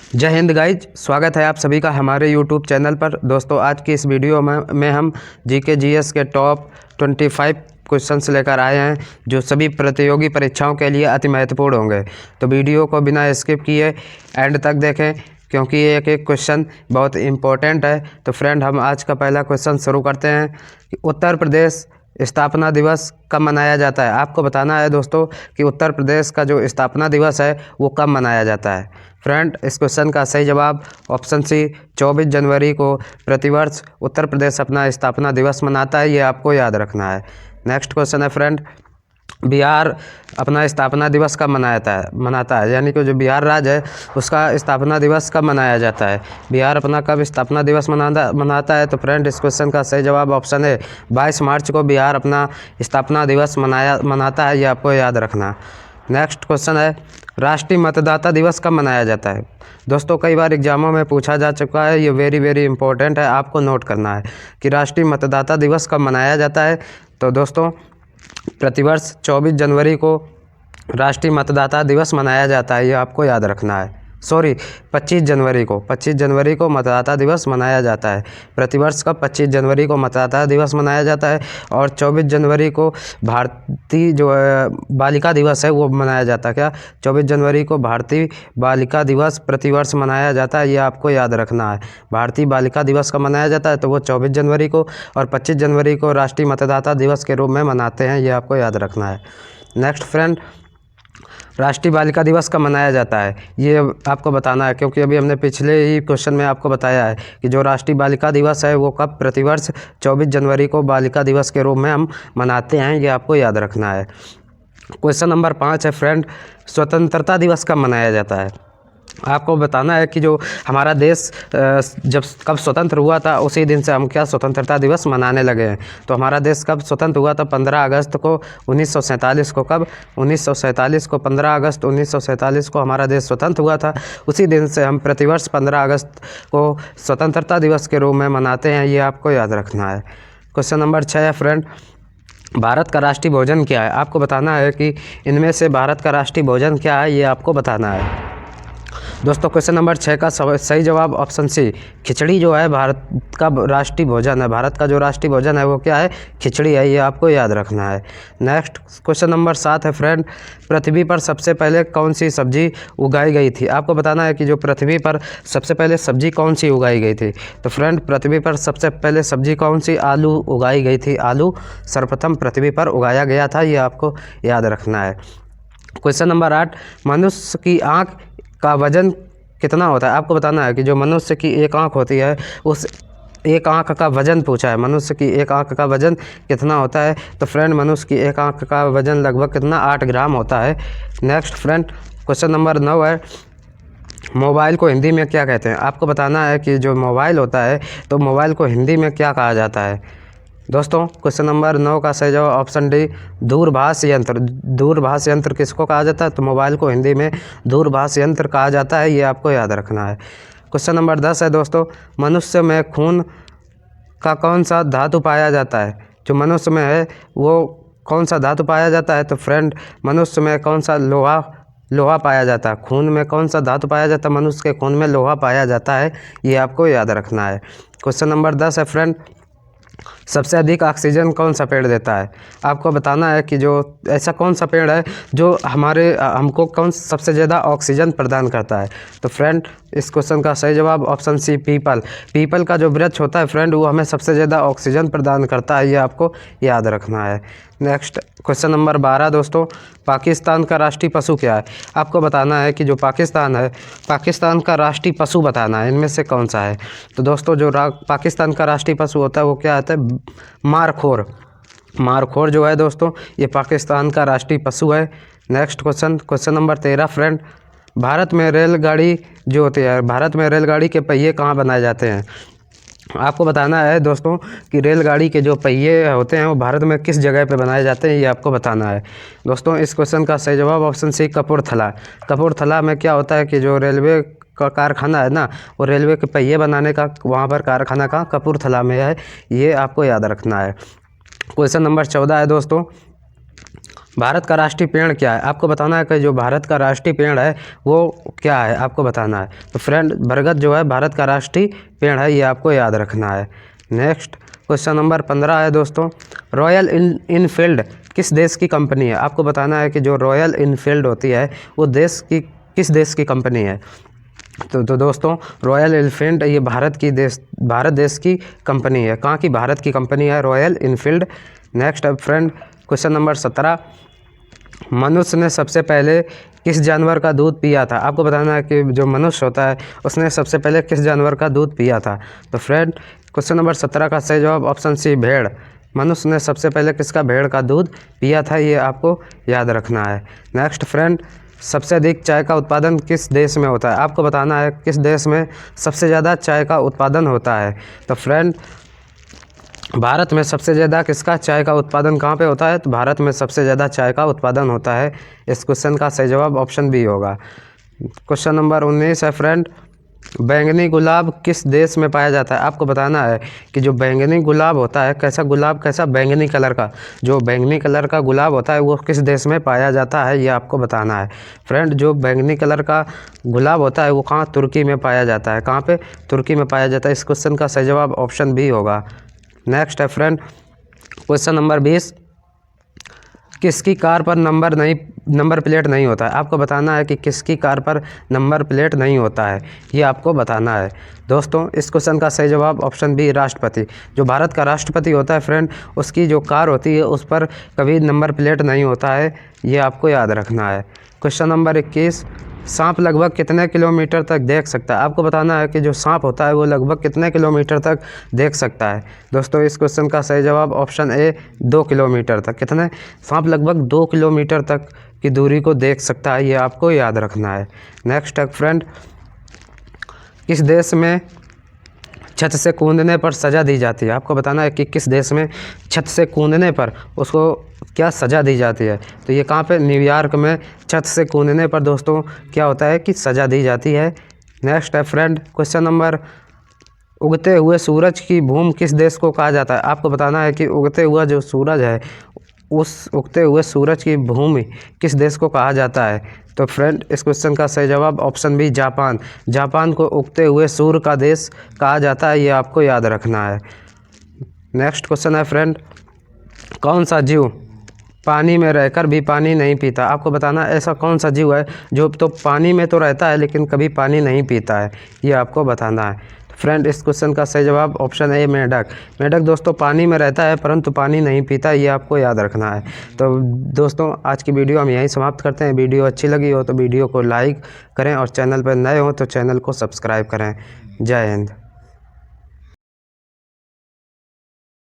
जय हिंद गाइज, स्वागत है आप सभी का हमारे YouTube चैनल पर। दोस्तों, आज की इस वीडियो में हम जीके जीएस के टॉप 25 क्वेश्चंस लेकर आए हैं जो सभी प्रतियोगी परीक्षाओं के लिए अति महत्वपूर्ण होंगे। तो वीडियो को बिना स्किप किए एंड तक देखें क्योंकि एक एक क्वेश्चन बहुत इम्पोर्टेंट है। तो फ्रेंड, हम आज का पहला क्वेश्चन शुरू करते हैं कि उत्तर प्रदेश स्थापना दिवस कब मनाया जाता है। आपको बताना है दोस्तों कि उत्तर प्रदेश का जो स्थापना दिवस है वो कब मनाया जाता है। फ्रेंड, इस क्वेश्चन का सही जवाब ऑप्शन सी 24 जनवरी को प्रतिवर्ष उत्तर प्रदेश अपना स्थापना दिवस मनाता है। ये आपको याद रखना है। नेक्स्ट क्वेश्चन है फ्रेंड, बिहार अपना स्थापना दिवस कब मनाता है, यानी कि जो बिहार राज्य है उसका स्थापना दिवस कब मनाया जाता है। बिहार अपना कब स्थापना दिवस मनाता है। तो फ्रेंड, इस क्वेश्चन का सही जवाब ऑप्शन है 22 मार्च को बिहार अपना स्थापना दिवस मनाता है। ये आपको याद रखना। नेक्स्ट क्वेश्चन है, राष्ट्रीय मतदाता दिवस कब मनाया जाता है। दोस्तों, कई बार एग्जामों में पूछा जा चुका है, ये वेरी इंपॉर्टेंट है, आपको नोट करना है कि राष्ट्रीय मतदाता दिवस कब मनाया जाता है। तो दोस्तों, प्रतिवर्ष 24 जनवरी को राष्ट्रीय मतदाता दिवस मनाया जाता है। ये आपको याद रखना है। 25 जनवरी को मतदाता दिवस मनाया जाता है। प्रतिवर्ष का 25 जनवरी को मतदाता दिवस मनाया जाता है और 24 जनवरी को भारतीय जो बालिका दिवस है वो मनाया जाता है। क्या 24 जनवरी को भारतीय बालिका दिवस प्रतिवर्ष मनाया जाता है। ये आपको याद रखना है। भारतीय बालिका दिवस का मनाया जाता है तो वो 24 जनवरी को, और 25 जनवरी को राष्ट्रीय मतदाता दिवस के रूप में मनाते हैं। ये आपको याद रखना है। नेक्स्ट फ्रेंड, राष्ट्रीय बालिका दिवस कब मनाया जाता है, ये आपको बताना है क्योंकि अभी हमने पिछले ही क्वेश्चन में आपको बताया है कि जो राष्ट्रीय बालिका दिवस है वो कब प्रतिवर्ष 24 जनवरी को बालिका दिवस के रूप में हम मनाते हैं। ये आपको याद रखना है। क्वेश्चन नंबर 5 है फ्रेंड, स्वतंत्रता दिवस कब मनाया जाता है। आपको बताना है कि जो हमारा देश जब कब स्वतंत्र हुआ था उसी दिन से हम क्या स्वतंत्रता दिवस मनाने लगे हैं। तो हमारा देश कब स्वतंत्र हुआ था, 15 अगस्त को 1947 को। कब 1947 को, 15 अगस्त 1947 को हमारा देश स्वतंत्र हुआ था। उसी दिन से हम प्रतिवर्ष 15 अगस्त को स्वतंत्रता दिवस के रूप में मनाते हैं। ये आपको याद रखना है। क्वेश्चन नंबर 6 है फ्रेंड, भारत का राष्ट्रीय भोजन क्या है। आपको बताना है कि इनमें से भारत का राष्ट्रीय भोजन क्या है, ये आपको बताना है। दोस्तों, क्वेश्चन नंबर 6 का सही जवाब ऑप्शन सी खिचड़ी जो है भारत का राष्ट्रीय भोजन है। भारत का जो राष्ट्रीय भोजन है वो क्या है, खिचड़ी है। ये आपको याद रखना है। नेक्स्ट क्वेश्चन नंबर 7 है फ्रेंड, पृथ्वी पर सबसे पहले कौन सी सब्जी उगाई गई थी। आपको बताना है कि जो पृथ्वी पर सबसे पहले सब्जी कौन सी उगाई गई थी। तो फ्रेंड, पृथ्वी पर सबसे पहले सब्जी कौन सी, आलू उगाई गई थी। आलू सर्वप्रथम पृथ्वी पर उगाया गया था। ये आपको याद रखना है। क्वेश्चन नंबर 8, मनुष्य की आँख का वजन कितना होता है। आपको बताना है कि जो मनुष्य की एक आँख होती है उस एक आँख का वजन पूछा है। मनुष्य की एक आँख का वजन कितना होता है। तो फ्रेंड, मनुष्य की एक आँख का वजन लगभग कितना, 8 ग्राम होता है। नेक्स्ट फ्रेंड, क्वेश्चन नंबर 9 है, मोबाइल को हिंदी में क्या कहते हैं। आपको बताना है कि जो मोबाइल होता है तो मोबाइल को हिंदी में क्या कहा जाता है। दोस्तों, क्वेश्चन नंबर 9 का सही जवाब ऑप्शन डी दूरभाष यंत्र। दूरभाष यंत्र किसको कहा जाता है, तो मोबाइल को हिंदी में दूरभाष यंत्र कहा जाता है। ये आपको याद रखना है। क्वेश्चन नंबर 10 है दोस्तों, मनुष्य में खून का कौन सा धातु पाया जाता है। जो मनुष्य में है वो कौन सा धातु पाया जाता है। तो फ्रेंड, मनुष्य में कौन सा लोहा पाया जाता है। खून में कौन सा धातु पाया जाता है, मनुष्य के खून में लोहा पाया जाता है। ये आपको याद रखना है। क्वेश्चन नंबर 10 है फ्रेंड, सबसे अधिक ऑक्सीजन कौन सा पेड़ देता है। आपको बताना है कि जो ऐसा कौन सा पेड़ है जो हमको कौन सबसे ज़्यादा ऑक्सीजन प्रदान करता है। तो फ्रेंड, इस क्वेश्चन का सही जवाब ऑप्शन सी पीपल का जो वृक्ष होता है फ्रेंड वो हमें सबसे ज़्यादा ऑक्सीजन प्रदान करता है। ये आपको याद रखना है। नेक्स्ट क्वेश्चन नंबर 12 दोस्तों, पाकिस्तान का राष्ट्रीय पशु क्या है। आपको बताना है कि जो पाकिस्तान है, पाकिस्तान का राष्ट्रीय पशु बताना है, इनमें से कौन सा है। तो दोस्तों, जो पाकिस्तान का राष्ट्रीय पशु होता है वो क्या होता है, मारखोर जो है दोस्तों, ये पाकिस्तान का राष्ट्रीय पशु है। Next question number 13 friend, Bharat में रेलगाड़ी जो होती है, भारत में रेलगाड़ी के पहिए कहाँ बनाए जाते हैं। आपको बताना है दोस्तों कि रेलगाड़ी के जो पहिए होते हैं वो भारत में किस जगह पे बनाए जाते हैं। ये आपको बताना है। दोस्तों, इस क्वेश्चन का सही जवाब ऑप्शन सी कपूरथला में क्या होता है कि जो रेलवे का कारखाना है ना, वो रेलवे के पहिए बनाने का वहाँ पर कारखाना का कपूरथला में है। ये आपको याद रखना है। क्वेश्चन नंबर 14 है दोस्तों, भारत का राष्ट्रीय पेड़ क्या है? आपको बताना है कि जो भारत का राष्ट्रीय पेड़ है वो क्या है, आपको बताना है। तो फ्रेंड, बरगद जो है भारत का राष्ट्रीय पेड़ है, ये आपको याद रखना है। नेक्स्ट क्वेश्चन नंबर 15 है दोस्तों, रॉयल इनफील्ड किस देश की कंपनी है? आपको बताना है कि जो रॉयल इनफील्ड होती है वो किस देश की कंपनी है। तो दोस्तों, रॉयल इनफील्ड ये भारत देश की कंपनी है। कहाँ की? भारत की कंपनी है रॉयल इनफील्ड। नेक्स्ट है फ्रेंड क्वेश्चन नंबर 17, मनुष्य ने सबसे पहले किस जानवर का दूध पिया था? आपको बताना है कि जो मनुष्य होता है उसने सबसे पहले किस जानवर का दूध पिया था। तो फ्रेंड, क्वेश्चन नंबर 17 का सही जवाब ऑप्शन सी, भेड़। मनुष्य ने सबसे पहले किसका? भेड़ का दूध पिया था, ये आपको याद रखना है। नेक्स्ट फ्रेंड, सबसे अधिक चाय का उत्पादन किस देश में होता है? आपको बताना है किस देश में सबसे ज़्यादा चाय का उत्पादन होता है। तो फ्रेंड, भारत में सबसे ज़्यादा किसका चाय का उत्पादन कहाँ पे होता है? तो भारत में सबसे ज़्यादा चाय का उत्पादन होता है। इस क्वेश्चन का सही जवाब ऑप्शन बी होगा। क्वेश्चन नंबर 19 है फ्रेंड, बैंगनी गुलाब किस देश में पाया जाता है? आपको बताना है कि जो बैंगनी गुलाब होता है, कैसा गुलाब, कैसा? बैंगनी कलर का। जो बैंगनी कलर का गुलाब होता है वो किस देश में पाया जाता है, ये आपको बताना है। फ्रेंड, जो बैंगनी कलर का गुलाब होता है वो कहाँ? तुर्की में पाया जाता है। कहाँ पे? तुर्की में पाया जाता है। इस क्वेश्चन का सही जवाब ऑप्शन बी होगा। नेक्स्ट है फ्रेंड क्वेश्चन नंबर 20, किसकी कार पर नंबर प्लेट नहीं होता है? आपको बताना है कि किसकी कार पर नंबर प्लेट नहीं होता है, ये आपको बताना है। दोस्तों, इस क्वेश्चन का सही जवाब ऑप्शन बी, राष्ट्रपति। जो भारत का राष्ट्रपति होता है फ्रेंड, उसकी जो कार होती है उस पर कभी नंबर प्लेट नहीं होता है, ये आपको याद रखना है। क्वेश्चन नंबर 21, सांप लगभग कितने किलोमीटर तक देख सकता है? आपको बताना है कि जो सांप होता है वो लगभग कितने किलोमीटर तक देख सकता है। दोस्तों, इस क्वेश्चन का सही जवाब ऑप्शन ए, 2 किलोमीटर तक। कितने? सांप लगभग 2 किलोमीटर तक की दूरी को देख सकता है, ये आपको याद रखना है। नेक्स्ट है फ्रेंड, किस देश में छत से कूदने पर सज़ा दी जाती है? आपको बताना है कि किस देश में छत से कूदने पर उसको क्या सज़ा दी जाती है। तो ये कहाँ पे? न्यूयॉर्क में छत से कूदने पर दोस्तों क्या होता है कि सज़ा दी जाती है। नेक्स्ट है फ्रेंड क्वेश्चन नंबर, उगते हुए सूरज की भूमि किस देश को कहा जाता है? आपको बताना है कि उगते हुआ जो सूरज है उस उगते हुए सूरज की भूमि किस देश को कहा जाता है। तो फ्रेंड, इस क्वेश्चन का सही जवाब ऑप्शन बी, जापान। जापान को उगते हुए सूर्य का देश कहा जाता है, ये आपको याद रखना है। नेक्स्ट क्वेश्चन है फ्रेंड, कौन सा जीव पानी में रहकर भी पानी नहीं पीता? आपको बताना ऐसा कौन सा जीव है जो तो पानी में तो रहता है लेकिन कभी पानी नहीं पीता है, ये आपको बताना है। फ्रेंड, इस क्वेश्चन का सही जवाब ऑप्शन ए, मेंढक। मेंढक दोस्तों पानी में रहता है परंतु पानी नहीं पीता, ये आपको याद रखना है। तो दोस्तों, आज की वीडियो हम यहीं समाप्त करते हैं। वीडियो अच्छी लगी हो तो वीडियो को लाइक करें और चैनल पर नए हो तो चैनल को सब्सक्राइब करें। जय हिंद।